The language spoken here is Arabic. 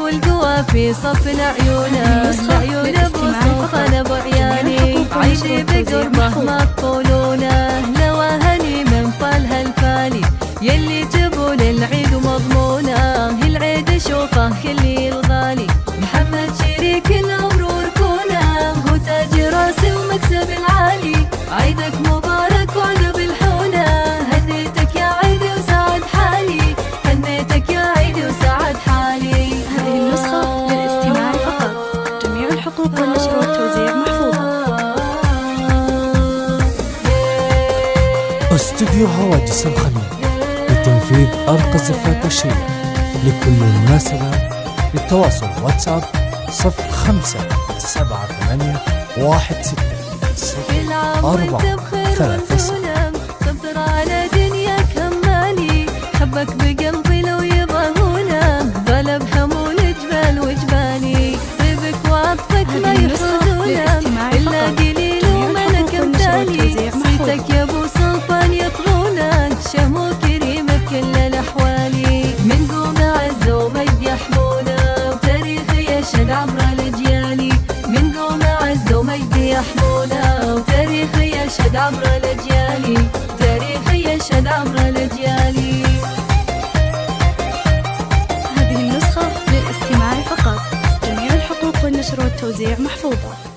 والقوى في صف العيونة، العيون بوصف قلب عيالي، عيني بقربه ما تطولونه، لواهني من فالها الفالي، يلي جبوا للعيد ومضمونه، العيد شوفه كل الغالي، محمد شريك العمر وركونه، هو تاج راسي ومكسب العالي، عيدك مبارك وعقب الحونه، هنيتك يا عيدي وسعد حالي، هنيتك يا عيدي وسعد حالي. هذه النسخة للاستماع فقط، جميع الحقوق والنشر والتوزيع محفوظة. استوديو هواجس الخميل لتنفيذ أرقى الزفات الشيء لكل مناسبة. للتواصل واتساب 0551604630. صبر على دنياك همالي، حبك بقلبي لو يبغى هنا، غلب حمول جبال وجبالي، طيبك وعطفك ما يحوزونه، إلا قليل وملك امثالي، صيتك يا ابو سلطان يطغونك، شهم كريم بكل الاحوالي، من قوم عز ومجد يحمونه، وتاريخي يشهد عبر الاجيال، من قوم عز ومجد يحمونه، وتاريخي يشهد عبر الاجيال، تاريخي يشهد عبر الاجيال. هذه النسخة للاستماع فقط، جميع الحقوق والنشر والتوزيع محفوظة.